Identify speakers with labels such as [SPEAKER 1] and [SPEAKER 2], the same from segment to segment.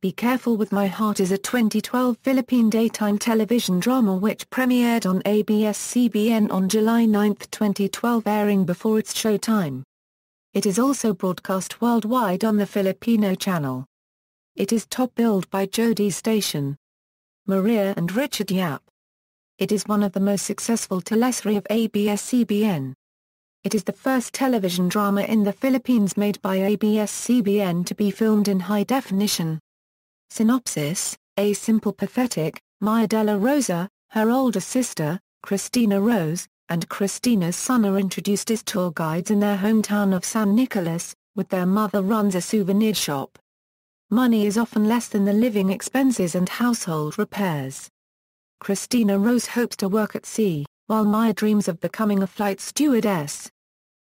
[SPEAKER 1] Be Careful With My Heart is a 2012 Philippine daytime television drama which premiered on ABS-CBN on July 9, 2012, airing before its Showtime. It is also broadcast worldwide on the Filipino Channel. It is top-billed by Jodi Sta, Maria and Richard Yap. It is one of the most successful teleserye of ABS-CBN. It is the first television drama in the Philippines made by ABS-CBN to be filmed in high definition. Synopsis: A simple pathetic, Maya de la Rosa, her older sister, Christina Rose, and Christina's son are introduced as tour guides in their hometown of San Nicolas, with their mother runs a souvenir shop. Money is often less than the living expenses and household repairs. Christina Rose hopes to work at sea, while Maya dreams of becoming a flight stewardess.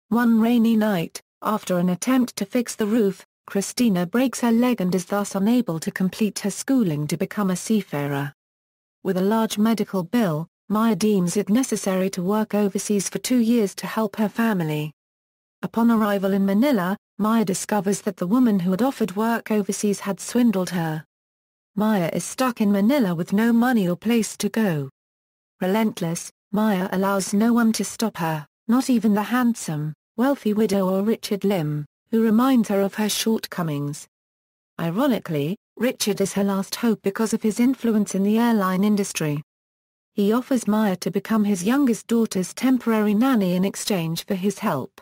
[SPEAKER 1] One rainy night, after an attempt to fix the roof, Christina breaks her leg and is thus unable to complete her schooling to become a seafarer. With a large medical bill, Maya deems it necessary to work overseas for 2 years to help her family. Upon arrival in Manila, Maya discovers that the woman who had offered work overseas had swindled her. Maya is stuck in Manila with no money or place to go. Relentless, Maya allows no one to stop her, not even the handsome, wealthy widower Richard Lim, who reminds her of her shortcomings. Ironically, Richard is her last hope because of his influence in the airline industry. He offers Maya to become his youngest daughter's temporary nanny in exchange for his help.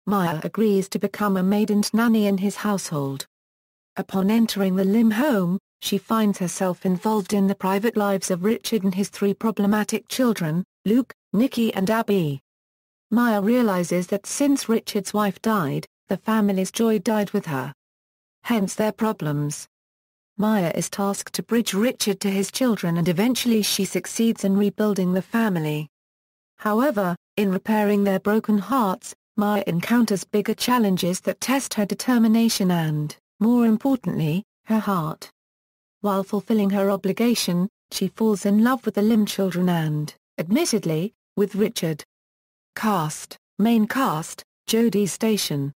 [SPEAKER 1] Maya agrees to become a maid and nanny in his household. Upon entering the Lim home, she finds herself involved in the private lives of Richard and his 3 problematic children, Luke, Nikki and Abby. Maya realizes that since Richard's wife died, the family's joy died with her. Hence their problems. Maya is tasked to bridge Richard to his children and eventually she succeeds in rebuilding the family. However, in repairing their broken hearts, Maya encounters bigger challenges that test her determination and, more importantly, her heart. While fulfilling her obligation, she falls in love with the Lim children and, admittedly, with Richard. Cast: Main cast, Jodi Sta.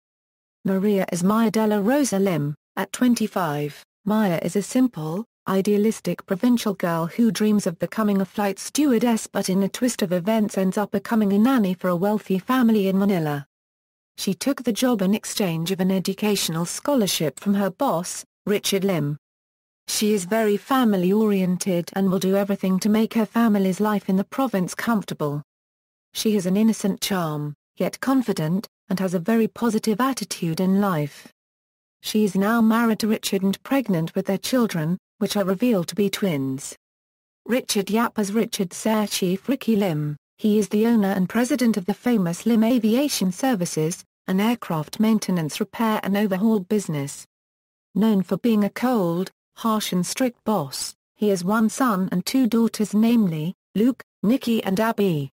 [SPEAKER 1] Maria is Maya de la Rosa Lim. At 25, Maya is a simple, idealistic provincial girl who dreams of becoming a flight stewardess but in a twist of events ends up becoming a nanny for a wealthy family in Manila. She took the job in exchange of an educational scholarship from her boss, Richard Lim. She is very family-oriented and will do everything to make her family's life in the province comfortable. She has an innocent charm, yet confident, and has a very positive attitude in life. She is now married to Richard and pregnant with their children, which are revealed to be twins. Richard Yap as Richard's Air Chief Ricky Lim. He is the owner and president of the famous Lim Aviation Services, an aircraft maintenance repair and overhaul business. Known for being a cold, harsh and strict boss, he has 1 son and 2 daughters, namely, Luke, Nikki and Abby.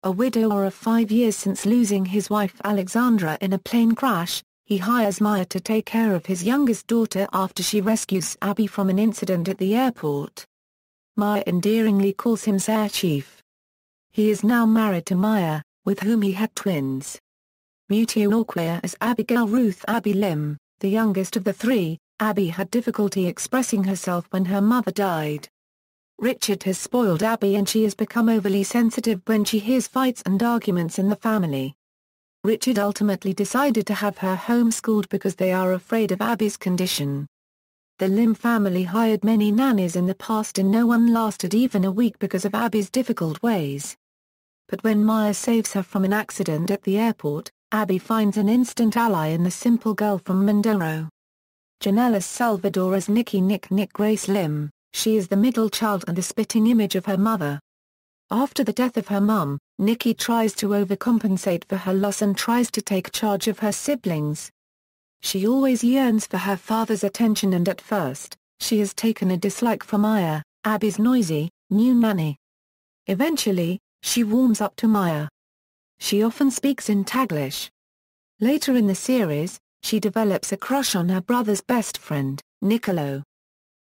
[SPEAKER 1] A widower of 5 years since losing his wife Alexandra in a plane crash, he hires Maya to take care of his youngest daughter after she rescues Abby from an incident at the airport. Maya endearingly calls him Air Chief. He is now married to Maya, with whom he had twins. Mutual as Abigail Ruth Abby Lim, the youngest of the 3, Abby had difficulty expressing herself when her mother died. Richard has spoiled Abby and she has become overly sensitive when she hears fights and arguments in the family. Richard ultimately decided to have her homeschooled because they are afraid of Abby's condition. The Lim family hired many nannies in the past and no one lasted even a week because of Abby's difficult ways. But when Maya saves her from an accident at the airport, Abby finds an instant ally in the simple girl from Mindoro. Janela Salvador as Nikki Nick Grace Lim. She is the middle child and the spitting image of her mother. After the death of her mum, Nikki tries to overcompensate for her loss and tries to take charge of her siblings. She always yearns for her father's attention and at first, she has taken a dislike for Maya, Abby's noisy, new nanny. Eventually, she warms up to Maya. She often speaks in Taglish. Later in the series, she develops a crush on her brother's best friend, Nicolo.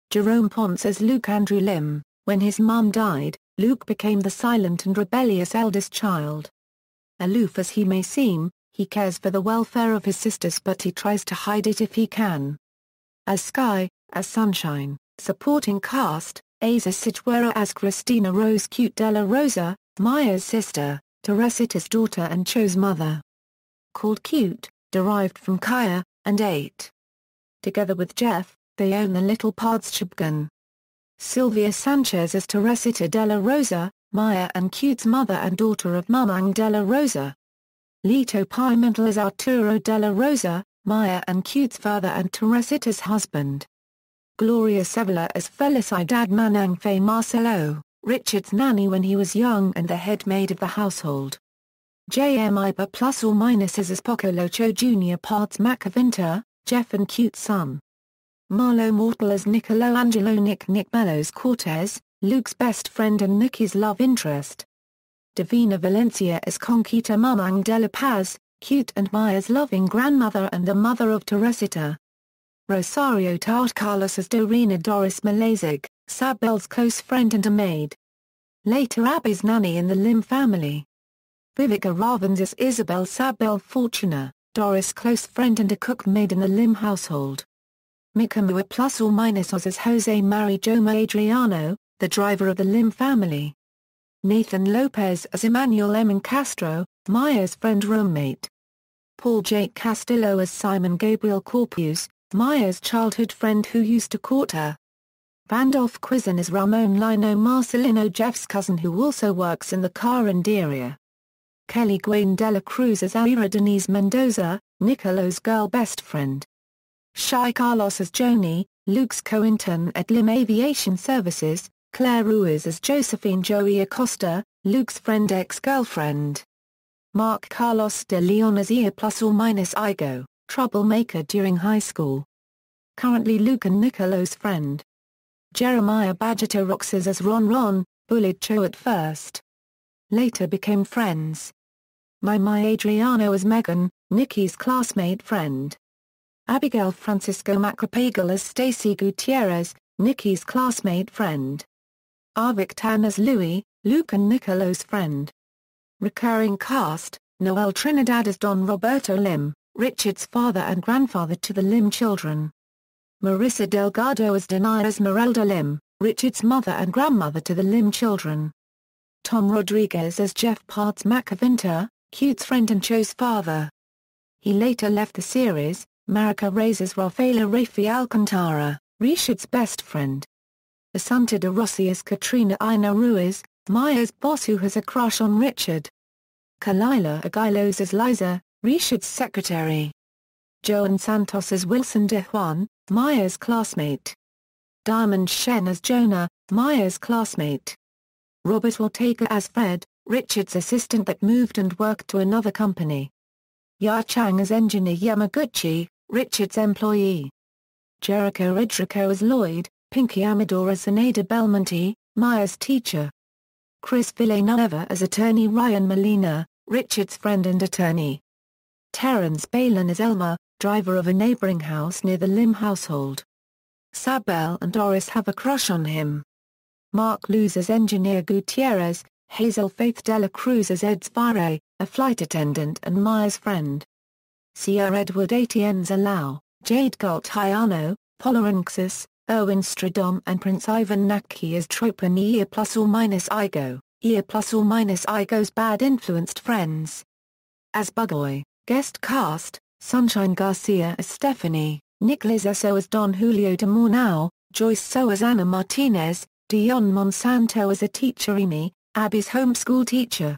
[SPEAKER 1] Jerome Ponce as Luke Andrew Lim. When his mum died, Luke became the silent and rebellious eldest child. Aloof as he may seem, he cares for the welfare of his sisters but he tries to hide it if he can. As Sky, as Sunshine. Supporting cast: Asa Sichuera as Cristina Rose Cute Della Rosa, Maya's sister, Teresita's daughter and Cho's mother. Called Cute, derived from Kaya, and 8. Together with Jeff, they own the Little Paths Shotgun. Sylvia Sanchez as Teresita Della Rosa, Maya and Cute's mother and daughter of Mamang Della Rosa. Lito Pimentel as Arturo Della Rosa, Maya and Cute's father and Teresita's husband. Gloria Sevilla as Felicidad Manang Fe Marcelo, Richard's nanny when he was young and the head maid of the household. J.M. Iba plus or minus as Poco Locho Jr. Parts Macavinta, Jeff and Cute's son. Marlo Mortal as Nicolo Angelo Nick Melos Cortez, Luke's best friend and Nikki's love interest. Davina Valencia as Conquita Mamang de la Paz, Cute and Maya's loving grandmother and the mother of Teresita. Rosario Tart Carlos as Dorina Doris Malazig, Sabel's close friend and a maid. Later Abby's nanny in the Lim family. Vivica Ravens as Isabel Sabel Fortuna, Doris' close friend and a cook maid in the Lim household. Mikamua plus or minus as Jose Mari Joma Adriano, the driver of the Lim family. Nathan Lopez as Emmanuel M. Castro, Maya's friend roommate. Paul Jake Castillo as Simon Gabriel Corpus, Maya's childhood friend who used to court her. Randolph Quizzen as Ramon Lino Marcelino, Jeff's cousin who also works in the car interior. Kelly Gwaine Dela Cruz as Ira Denise Mendoza, Nicolo's girl best friend. Shai Carlos as Joni, Luke's co-intern at Lim Aviation Services. Claire Ruiz as Josephine Joey Acosta, Luke's friend ex-girlfriend. Mark Carlos de Leon as Ia plus or minus Igo, troublemaker during high school. Currently Luke and Nicolo's friend. Jeremiah Badgeto Roxas as Ron, bullied Cho at first. Later became friends. Mai Adriano as Megan, Nikki's classmate friend. Abigail Francisco Macapagal as Stacy Gutierrez, Nikki's classmate friend. Arvik Tan as Louis, Luke and Nicolo's friend. Recurring cast: Noel Trinidad as Don Roberto Lim, Richard's father and grandfather to the Lim children. Marissa Delgado as Denia Esmeralda Lim, Richard's mother and grandmother to the Lim children. Tom Rodriguez as Jeff Parts Macavinta, Cute's friend and Cho's father. He later left the series. Marica Reyes as Rafaela Rafi Alcantara, Richard's best friend. Assunta de Rossi as Katrina Ina Ruiz, Maya's boss who has a crush on Richard. Kalila Aguilos as Liza, Richard's secretary. Joan Santos as Wilson de Juan, Maya's classmate. Diamond Shen as Jonah, Maya's classmate. Robert Ortega as Fred, Richard's assistant that moved and worked to another company. Ya Chang as engineer Yamaguchi, Richard's employee. Jericho Redrico as Lloyd, Pinky Amador as Zenaida Belmonte, Maya's teacher. Chris Villanueva as attorney Ryan Molina, Richard's friend and attorney. Terrence Balin as Elmer, driver of a neighboring house near the Lim household. Sabel and Doris have a crush on him. Mark Luz as engineer Gutierrez, Hazel Faith Dela Cruz as Ed Spire, a flight attendant and Maya's friend. Sierra Edward Atienza Lau, Jade Galt Hayano, Polarinxis, Erwin Stradom and Prince Ivan Naki as Tropan Ia plus or minus Igo, Ia plus or minus Igo's bad influenced friends. As Bugoy, guest cast: Sunshine Garcia as Stephanie, Nick Lizaso as Don Julio de Mornau, Joyce So as Anna Martinez, Dion Monsanto as a teacher Amy, Abby's homeschool teacher.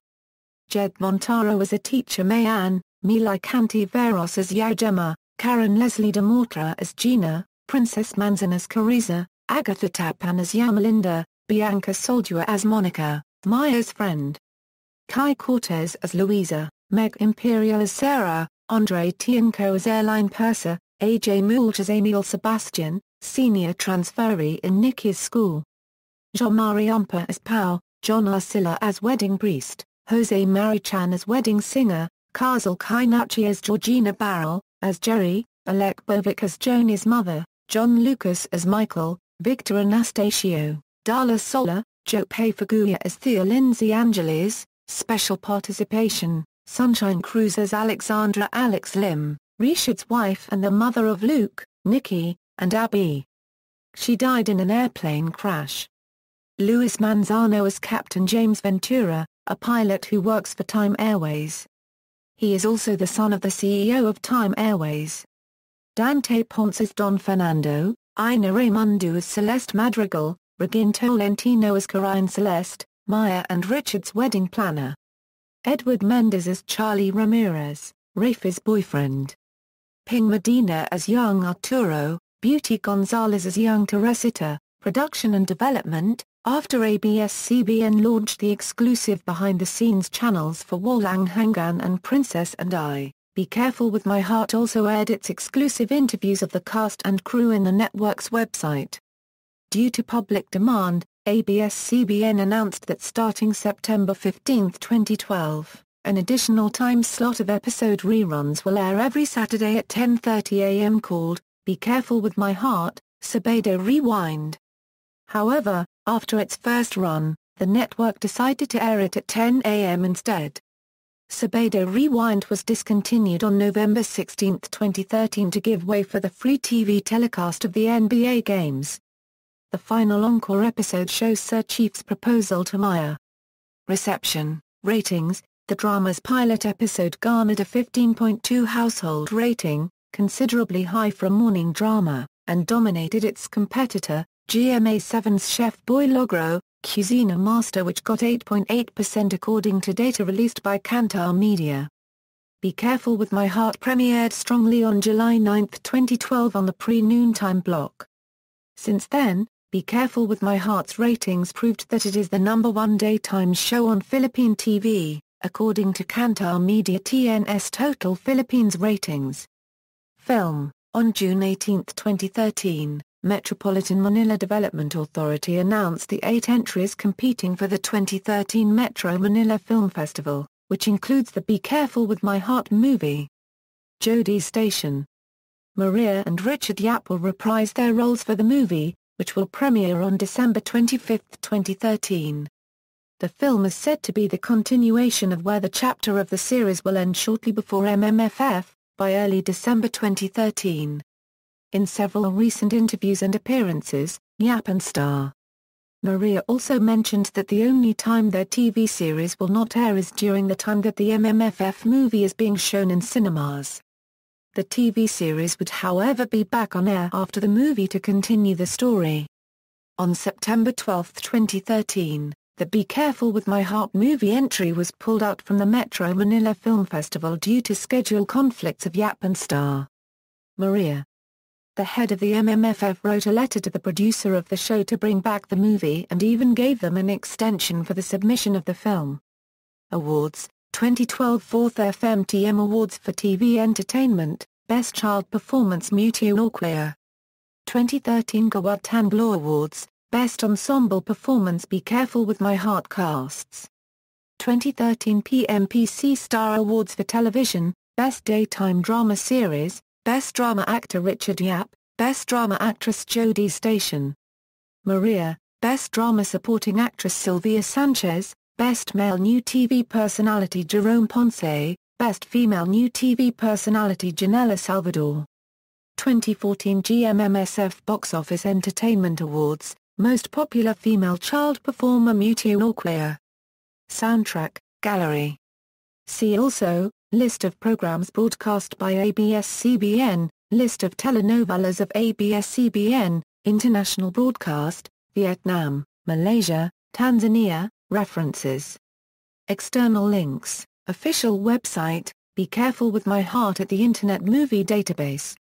[SPEAKER 1] Jed Montaro as a teacher Mayan, Milay Cantiveros as Yaujema, Karen Leslie de Mortra as Gina, Princess Manzan as Carissa, Agatha Tapan as Yamalinda, Bianca Soldua as Monica, Maya's friend. Kai Cortez as Louisa, Meg Imperial as Sarah, Andre Tienko as airline purser, AJ Moult as Emil Sebastian, senior transferee in Nikki's school. Jean-Marie Umpa as Pau, John Arcilla as wedding priest, Jose Marichan as wedding singer, Kazal Kainachi as Georgina Barrel, as Jerry, Alec Bovic as Joni's mother, John Lucas as Michael, Victor Anastasio, Darla Sola, Joe Faguya as Thea Lindsay Angeles, special participation, Sunshine Cruz as Alexandra Alex Lim, Richard's wife and the mother of Luke, Nikki, and Abby. She died in an airplane crash. Luis Manzano as Captain James Ventura, a pilot who works for Time Airways. He is also the son of the CEO of Time Airways. Dante Ponce as Don Fernando, Ina Raimundo as Celeste Madrigal, Regine Tolentino as Corine Celeste, Maya and Richard's wedding planner. Edward Mendez as Charlie Ramirez, Rafa's boyfriend. Ping Medina as young Arturo, Beauty Gonzalez as young Teresita. Production and development. After ABS-CBN launched the exclusive behind-the-scenes channels for Walang Hanggan and Princess and I, Be Careful With My Heart also aired its exclusive interviews of the cast and crew in the network's website. Due to public demand, ABS-CBN announced that starting September 15, 2012, an additional time slot of episode reruns will air every Saturday at 10:30 a.m. called, Be Careful With My Heart, Sabado Rewind. However, after its first run, the network decided to air it at 10 a.m. instead. Sabado Rewind was discontinued on November 16, 2013 to give way for the free TV telecast of the NBA games. The final encore episode shows Sir Chief's proposal to Maya. Reception, ratings. The drama's pilot episode garnered a 15.2 household rating, considerably high for a morning drama, and dominated its competitor, GMA7's Chef Boy Logro, Cuisine Master, which got 8.8% according to data released by Kantar Media. Be Careful With My Heart premiered strongly on July 9, 2012 on the pre-noontime block. Since then, Be Careful With My Heart's ratings proved that it is the #1 daytime show on Philippine TV, according to Kantar Media TNS Total Philippines ratings. Film. On June 18, 2013, Metropolitan Manila Development Authority announced the 8 entries competing for the 2013 Metro Manila Film Festival, which includes the Be Careful With My Heart movie. Jodi Sta. Maria and Richard Yap will reprise their roles for the movie, which will premiere on December 25, 2013. The film is said to be the continuation of where the chapter of the series will end shortly before MMFF, by early December 2013. In several recent interviews and appearances, Yap and Sta. Maria also mentioned that the only time their TV series will not air is during the time that the MMFF movie is being shown in cinemas. The TV series would however be back on air after the movie to continue the story. On September 12, 2013, the Be Careful With My Heart movie entry was pulled out from the Metro Manila Film Festival due to schedule conflicts of Yap and Sta. Maria. The head of the MMFF wrote a letter to the producer of the show to bring back the movie and even gave them an extension for the submission of the film. Awards. 2012 4th FMTM Awards for TV Entertainment, Best Child Performance Mutu Norquea. 2013 Gawad Tanblo Awards, Best Ensemble Performance Be Careful With My Heart Casts. 2013 PMPC Star Awards for Television, Best Daytime Drama Series, Best Drama Actor Richard Yap, Best Drama Actress Jodi Sta. Maria, Best Drama Supporting Actress Sylvia Sanchez, Best Male New TV Personality Jerome Ponce, Best Female New TV Personality Janela Salvador. 2014 GMMSF Box Office Entertainment Awards, Most Popular Female Child Performer Mutu Norquea. Soundtrack, Gallery. See also, List of programs broadcast by ABS-CBN, List of telenovelas of ABS-CBN, International Broadcast, Vietnam, Malaysia, Tanzania, References. External links, Official website, Be Careful With My Heart at the Internet Movie Database.